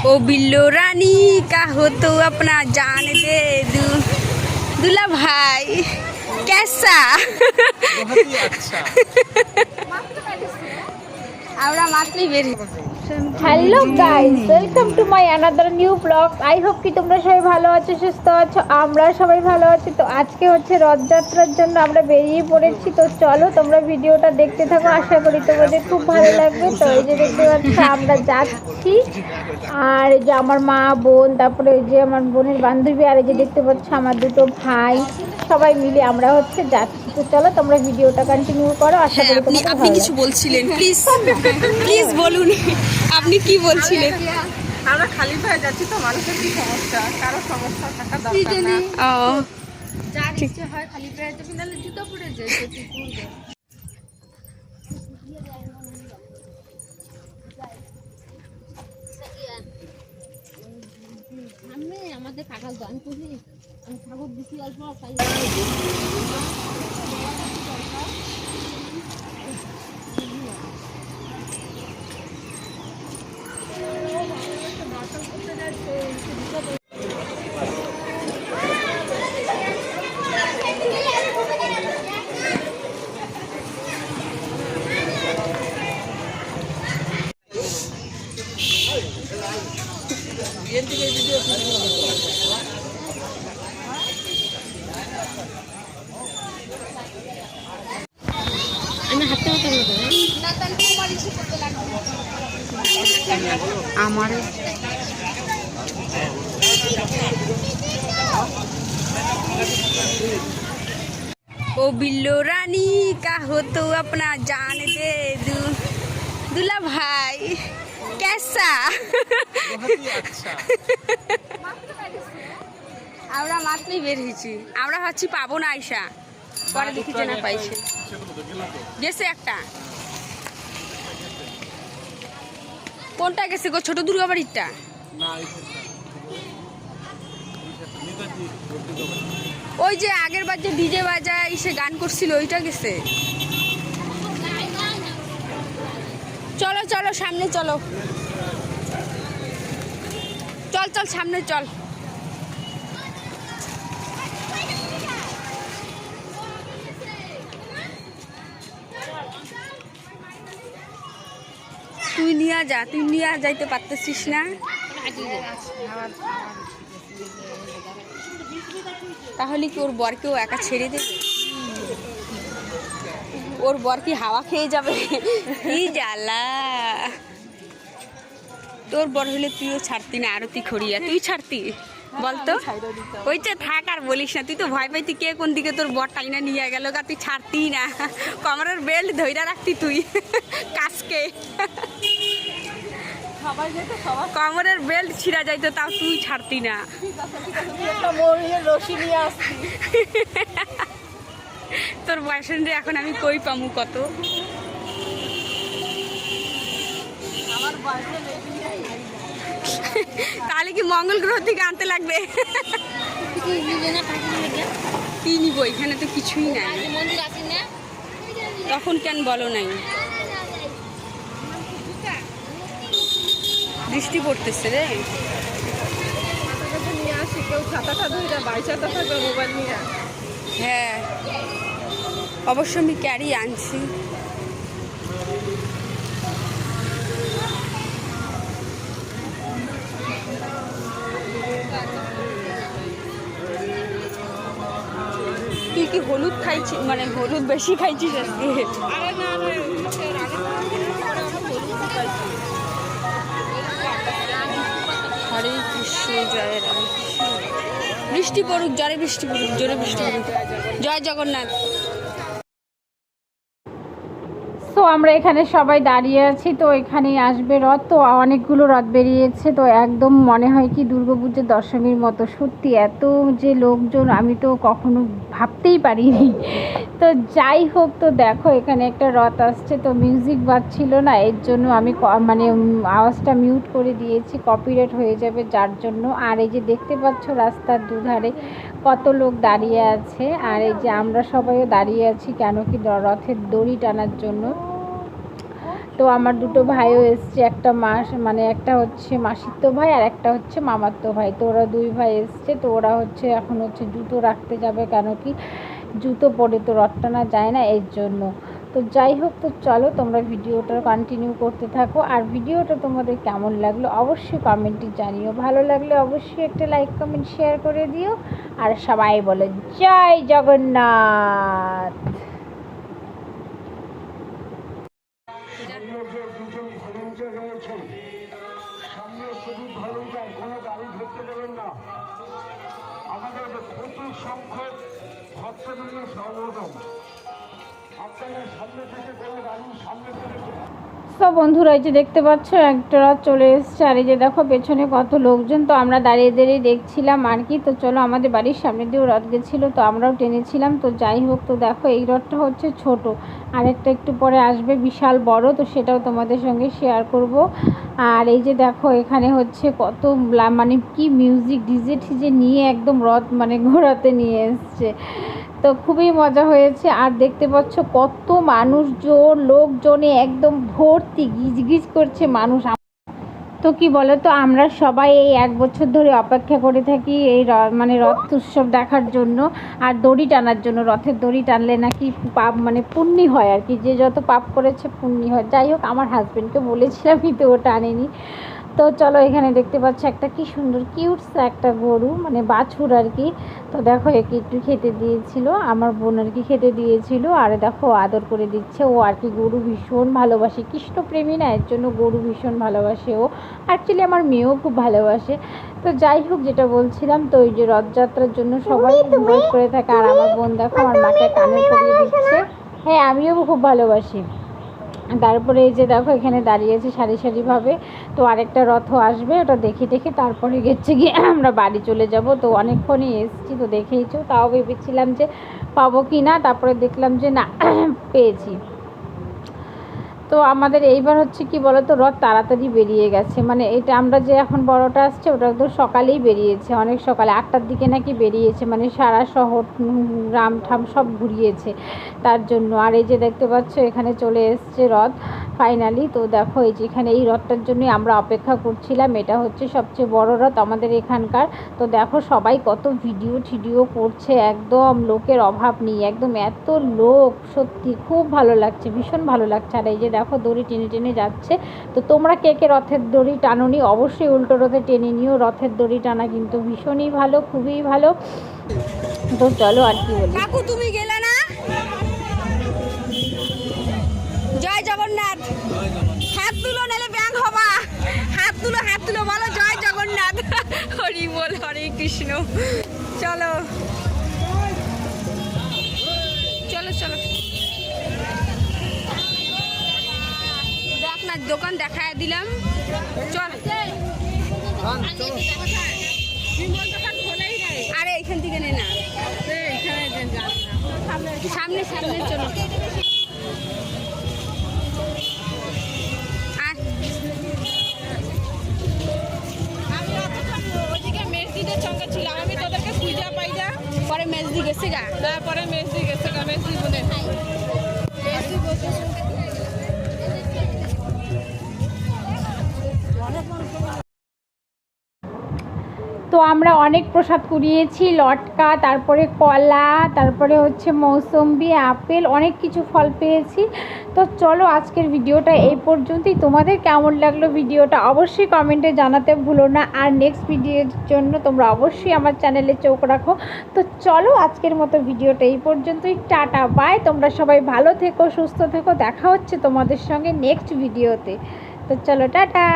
ओ बिल्लो रानी का हो तो अपना जान दे दूल्हा भाई कैसा बहुत ही अच्छा আমরা মাত্রই বের hello guys, welcome to my another new blog. I hope কি তোমরা সবাই ভালো আছো, সুস্থ আছো। আমরা সবাই ভালো আছি। তো আজকে হচ্ছে রথযাত্রার জন্য আমরা বেরিয়ে পড়েছি। তো চলো তোমরা ভিডিওটা দেখতে থাকো, আশা করি তোমাদের খুব ভালো লাগবে। তো এই যে দেখতে পাচ্ছ আমরা যাচ্ছি, আর এই যে আমার মা বোন, তারপরে এই যে আমার বোনের বান্ধবী, আর এই যে দেখতে পাচ্ছ আমার দুটো ভাই, সবাই মিলে আমরা হচ্ছে যাচ্ছি। তো চলো তোমরা ভিডিওটা কন্টিনিউ করো, আশা করি আপনি তোমাদের আপনি ভালো কিছু লাগবে। বলছিলেন, প্লিজ প্লিজ বলুন আপনি কি বলছিলেন। আমরা খালি পায়ে যাচ্ছি তো মানুষের কি সমস্যা, কারো সমস্যা থাকা দরকার না। ও যার ইচ্ছে হয় খালি পায়ে যাবে, নাহলে জুতো পরে যায় যদি পরবে। আমি আমাদের কাকার গান করি, আমি ঠাকুর দিছি অল্প তাই আমি হাতে হাতে আমার ओ बिल्लो रानी का हो तो अपना जान दे दूल्हा भाई कैसा बहुत ही अच्छा আমরা মাত্রই বের হয়েছি। আমরা ভাবছি পাবো না আইসা, পরে দেখি যে না পাইছে। গেছে একটা, কোনটা গেছে গো? ছোট দুর্গা বাড়িরটা? ওই যে আগের বার যে ডিজে বাজায় এসে গান করছিল ওইটা গেছে। চলো চলো সামনে চলো, চল চল সামনে চল। তুই নিয়ে যা, তুই নিয়ে যাইতে পারতেছিস না। তাহলে কি ওর বরকেও একা ছেড়ে দেবে? ওর বর কি হাওয়া খেয়ে যাবে? কি জ্বালা! তোর বর হলে তুইও ছাড়তি না, আরতি খড়িয়া তুই ছাড়তি বলতো? ওইটা থাক আর বলিস না, তুই তো ভয় পাইতি কে কোন দিকে তোর বর টাইনা নিয়ে গেল, তুই ছাড়তি না। কমরের বেল্ট ধইরা রাখতি তুই কাজকে, কমরের বেল্ট ছিঁড়া যাইতো তাও তুই ছাড়তি না। তোর বয়ফ্রেন্ডে এখন আমি কই পামু কত? তাহলে কি মঙ্গল গ্রহ থেকে আনতে লাগবে? কি নিব? এখানে তো কিছুই নাই। তখন কেন বলো নাই? বৃষ্টি পড়তেছে রে। হ্যাঁ অবশ্য আমি ক্যারি আনছি। তুই কি হলুদ খাইছিস, মানে হলুদ বেশি খাইছিস আজকে? হরে কৃষ্ণ জয় রাম কৃষ্ণ। বৃষ্টি পড়ুক, জোরে বৃষ্টি পড়ুক, জোরে বৃষ্টি পড়ুক। জয় জগন্নাথ। তো আমরা এখানে সবাই দাঁড়িয়ে আছি, তো এখানেই আসবে রথ। তো অনেকগুলো রথ বেরিয়েছে, তো একদম মনে হয় কি দুর্গাপুজোর দশমীর মতো। সত্যি এত যে লোকজন আমি তো কখনো ভাবতেই পারিনি। তো যাই হোক, তো দেখো এখানে একটা রথ আসছে, তো মিউজিক বাজছিল না, এর জন্য আমি মানে আওয়াজটা মিউট করে দিয়েছি, কপিরাইট হয়ে যাবে যার জন্য। আর এই যে দেখতে পাচ্ছ রাস্তার দুধারে কত লোক দাঁড়িয়ে আছে, আর এই যে আমরা সবাইও দাঁড়িয়ে আছি কেন কি রথের দড়ি টানার জন্য। তো আমার দুটো ভাইও এসছে, একটা মানে একটা হচ্ছে মাসিতো ভাই আর একটা হচ্ছে মামাতো ভাই। তো ওরা দুই ভাই এসছে, তো ওরা হচ্ছে এখন হচ্ছে জুতো রাখতে যাবে, কেন কি জুতো পরে তো রথ টানা যায় না, এর জন্য। তো যাই হোক, তো চলো তোমরা ভিডিওটা কন্টিনিউ করতে থাকো। আর ভিডিওটা তোমাদের কেমন লাগলো অবশ্যই কমেন্টে জানিও, ভালো লাগলে অবশ্যই একটা লাইক কমেন্ট শেয়ার করে দিও। আর সবাই বলো জয় জগন্নাথ। সামনে খুবই ভালো যায়, কোনো গাড়ি ধরতে দেবেন না। আমাদের প্রচুর সংখ্যক ভক্তদের সমাগম, আপনারা সামনে থেকে কোনো গাড়ি সামনে থেকে। সব বন্ধুরা এই যে দেখতে পাচ্ছ একটা রথ চলে এসছে, আর এই যে দেখো পেছনে কত লোকজন। তো আমরা দাঁড়িয়ে দাঁড়িয়ে দেখছিলাম আর কি। তো চলো, আমাদের বাড়ির সামনে দিয়েও রথ গেছিলো, তো আমরাও টেনেছিলাম। তো যাই হোক, তো দেখো এই রথটা হচ্ছে ছোট, আর একটা একটু পরে আসবে বিশাল বড়, তো সেটাও তোমাদের সঙ্গে শেয়ার করব। আর এই যে দেখো এখানে হচ্ছে কত মানে কি মিউজিক ডিজে ঠিজে নিয়ে একদম রথ মানে ঘোরাতে নিয়ে এসছে। তো খুবই মজা হয়েছে। আর দেখতে পাচ্ছ কত মানুষজন, লোকজনে একদম ভর্তি, গিজগিজ করছে মানুষ। তো কি বলো তো, আমরা সবাই এই 1 বছর ধরে অপেক্ষা করে থাকি এই মানে রথ উৎসব দেখার জন্য আর দড়ি টানার জন্য। রথের দড়ি টানলে নাকি পাপ মানে পুণ্যি হয় আর কি, যে যত পাপ করেছে পুণ্যি হয়। যাই হোক, আমার হাজব্যান্ডকে বলেছিলাম কিন্তু ও টানেনি। তো চলো, এখানে দেখতে পাচ্ছ একটা কি সুন্দর কিউটস একটা গরু, মানে বাছুর আর কি। তো দেখো একে একটু খেতে দিয়েছিল, আমার বোন আর কি খেতে দিয়েছিল, আর দেখো আদর করে দিচ্ছে ও আর কি। গরু ভীষণ ভালোবাসে, কৃষ্ণপ্রেমী না, এর জন্য গরু ভীষণ ভালোবাসে ও। অ্যাকচুয়ালি আমার মেয়েও খুব ভালোবাসে। তো যাই হোক, যেটা বলছিলাম, তো ওই যে রথযাত্রার জন্য সবাই ওয়েট করে থাকে। আর আমার বোন দেখো আমার মাকে কানে পরিয়ে দিচ্ছে। হ্যাঁ, আমিও খুব ভালোবাসি। তারপরে এই যে দেখো এখানে দাঁড়িয়েছে সারি সারিভাবে। তো আরেকটা রথ আসবে, ওটা দেখে দেখে তারপরে গেছে গিয়ে আমরা বাড়ি চলে যাব। তো অনেকক্ষণই এসেছি, তো দেখেইছো, তাও ভেবেছিলাম যে পাবো কি না, তারপরে দেখলাম যে না পেয়েছি। তো আমাদের এইবার হচ্ছে কি বলো তো, রথ তাড়াতাড়ি বেরিয়ে গেছে। মানে এটা আমরা যে এখন বড়টা আসছে, ওটা তো সকালেই বেরিয়েছে, অনেক সকালে 8টার দিকে নাকি বেরিয়েছে, মানে সারা শহর গ্রাম ঠাম সব ঘুরিয়েছে তার জন্য। আর এই যে দেখতে পাচ্ছ এখানে চলে এসছে রথ ফাইনালি। তো দেখো এই যে এখানে এই রথটার জন্যই আমরা অপেক্ষা করছিলাম। এটা হচ্ছে সবচেয়ে বড় রথ আমাদের এখানকার। তো দেখো সবাই কত ভিডিও করছে, একদম লোকের অভাব নেই, একদম এত লোক, সত্যি খুব ভালো লাগছে, ভীষণ ভালো লাগছে। আর এই যে দেখো দড়ি টেনে টেনে যাচ্ছে। তো তোমরা কে কে রথের দড়ি টানোনি অবশ্যই উল্টো রথে টেনে নিও। রথের দড়ি টানা কিন্তু ভীষণই ভালো, খুবই ভালো। তো চলো আর কি বলি। কাকু তুমি গেলে না? জয় জগন্নাথ। হাত তুলো, নাহলে ব্যাং হবা। হাত তুলো বলো জয় জগন্নাথ। হরি বল, হরে কৃষ্ণ। চলো চলো চলো, দেখ না দোকান দেখায় দিলাম। চল, আরে এইখান থেকে নে না, সামনে সামনে চলো। পরে মেজদি গেছে গা, পরে মেসি গেছে, মেসি বলে তো আমরা অনেক প্রসাদ কুড়িয়েছি, লটকা, তারপরে কলা, তারপরে হচ্ছে মৌসম্বি, আপেল, অনেক কিছু ফল পেয়েছি। তো চলো আজকের ভিডিওটা এই পর্যন্তই। তোমাদের কেমন লাগলো ভিডিওটা অবশ্যই কমেন্টে জানাতে ভুলো না। আর নেক্সট ভিডিওর জন্য তোমরা অবশ্যই আমার চ্যানেলে চোখ রাখো। তো চলো আজকের মতো ভিডিওটা এই পর্যন্তই। টাটা বাই, তোমরা সবাই ভালো থেকো, সুস্থ থেকো, দেখা হচ্ছে তোমাদের সঙ্গে নেক্সট ভিডিওতে। তো চলো টাটা।